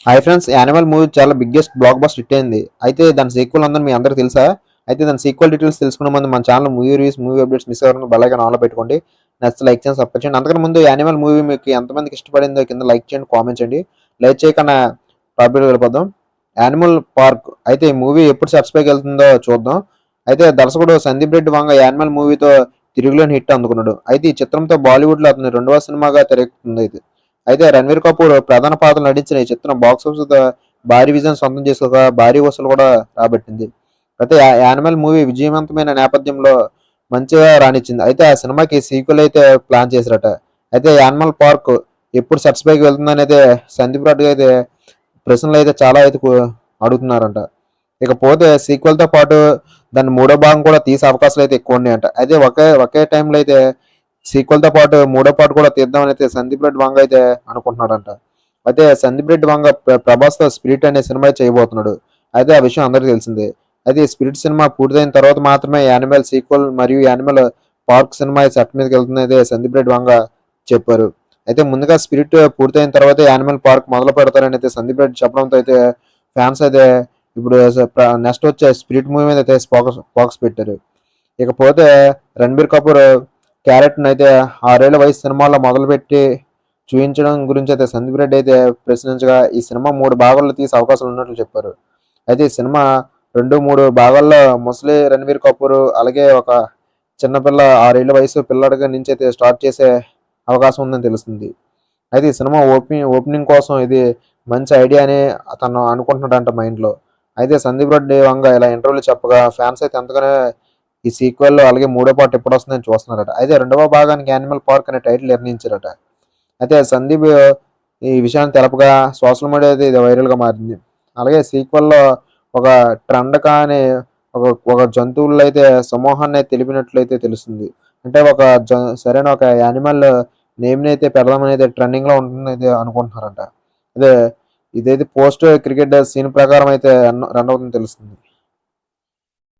Hi friends, animal movie చాలా biggest block buster hit అయింది. అయితే దాని సీక్వెల్ ఉందని మీ అందరికీ తెలుసా? అయితే దాని సీక్వెల్ డీటెయిల్స్ తెలుసుకునే ముందు మన channel movie reviews, movie updates miss అవ్వకుండా బెల్ ఐకాన్ ఆన్లో పెట్టుకోండి. నచ్చితే లైక్ చేయండి, సబ్స్క్రైబ్ చేయండి. అంతకన్నా ముందు యానిమల్ మూవీ మీకు ఎంతమందికి ఇష్టపడిందో కింద లైక్ చేయండి, కామెంట్ చేయండి. లైక్ చేయకుండా టాపిక్ వెళ్ళిపోదాం. యానిమల్ పార్క్ అయితే ఈ మూవీ ఎప్పుడు సబ్స్క్రైబ్ వెళ్తుందో చూద్దాం. అయితే దర్శకుడు సందీప్ రెడ్డి వంగ యానిమల్ మూవీతో తిరుగులేని హిట్ అందుకున్నాడు. అయితే ఈ చిత్రంతో బాలీవుడ్లో అతని రెండవ సినిమాగా తెరకెక్కుతుంది. అయితే రణ్వీర్ కపూర్ ప్రధాన పాత్రలు నటించిన ఈ చిత్రం బాక్స్ ఆఫీస్ భారీ విజయం సొంతం చేసుకోక భారీ వసూలు కూడా రాబట్టింది. అయితే యానిమల్ మూవీ విజయవంతమైన నేపథ్యంలో మంచిగా రాణించింది. అయితే ఆ సినిమాకి సీక్వెల్ అయితే ప్లాన్ చేశారట. అయితే యానిమల్ పార్క్ ఎప్పుడు సబ్స్క్రైబ్ వెళ్తుందని అయితే సందీప్ రెడ్డి అయితే ప్రశ్నలు అయితే చాలా అయితే అడుగుతున్నారంట. ఇకపోతే సీక్వెల్తో పాటు దాని మూడో భాగం కూడా తీసే అవకాశాలు అయితే ఎక్కువ ఉన్నాయంట. అయితే ఒకే టైంలో అయితే సీక్వెల్తో పాటు మూడో పార్ట్ కూడా తీద్దామని అయితే సందీప్ రెడ్డి వంగ అయితే అనుకుంటున్నాడంట. అయితే సందీప్ రెడ్డి వంగ ప్రభాస్తో స్పిరిట్ అనే సినిమా చేయబోతున్నాడు. అయితే ఆ విషయం అందరికీ తెలిసిందే. అయితే ఈ స్పిరిట్ సినిమా పూర్తయిన తర్వాత మాత్రమే యానిమల్ సీక్వెల్ మరియు యానిమల్ పార్క్ సినిమా సెట్ మీదకి వెళ్తుందని అయితే సందీప్ రెడ్డి వంగ చెప్పారు. అయితే ముందుగా స్పిరిట్ పూర్తయిన తర్వాత యానిమల్ పార్క్ మొదలు పెడతారని అయితే సందీప్ రెడ్డి చెప్పడంతో అయితే ఫ్యాన్స్ అయితే ఇప్పుడు నెక్స్ట్ వచ్చే స్పిరిట్ మూవీ మీద అయితే ఫోకస్ పెట్టారు. ఇకపోతే రణబీర్ కపూర్ క్యారెక్టర్ని అయితే 6 ఏళ్ల వయసు సినిమాలో మొదలుపెట్టి చూపించడం గురించి అయితే సందీప్ రెడ్డి అయితే ప్రశ్నించగా ఈ సినిమా 3 భాగాల్లో తీసే అవకాశాలు ఉన్నట్లు చెప్పారు. అయితే ఈ సినిమా 2-3 భాగాల్లో ముసలి రణబీర్ కపూర్ అలాగే ఒక చిన్నపిల్ల 6 ఏళ్ల వయసు పిల్లడిగా నుంచి అయితే స్టార్ట్ చేసే అవకాశం ఉందని తెలుస్తుంది. అయితే ఈ సినిమా ఓపెనింగ్ కోసం ఇది మంచి ఐడియా అని అతను అనుకుంటున్నాడంట మైండ్లో. అయితే సందీప్ రెడ్డి వంగ ఇలా ఇంటర్వ్యూలో చెప్పగా ఫ్యాన్స్ అయితే ఎంతగానో ఈ సీక్వెల్ అలాగే మూడో పార్ట్ ఎప్పుడు వస్తుందని చూస్తున్నారట. అయితే రెండవ భాగానికి యానిమల్ పార్క్ అనే టైటిల్ నిర్ణయించారట. అయితే సందీప్ ఈ విషయాన్ని తెలపగా సోషల్ మీడియా అయితే ఇది వైరల్గా మారింది. అలాగే సీక్వెల్లో ఒక ట్రెండ్ కానీ ఒక ఒక జంతువుల్లో అయితే సమూహాన్ని తెలిపినట్లయితే తెలుస్తుంది. అంటే ఒక సరైన ఒక యానిమల్ నేమ్ని అయితే పెడదామని అయితే ట్రెండింగ్లో ఉంటుందని అయితే అనుకుంటున్నారంట. అదే ఇదైతే పోస్ట్ క్రికెట్ సీన్ ప్రకారం అయితే రన్ అవుతుందని తెలుస్తుంది.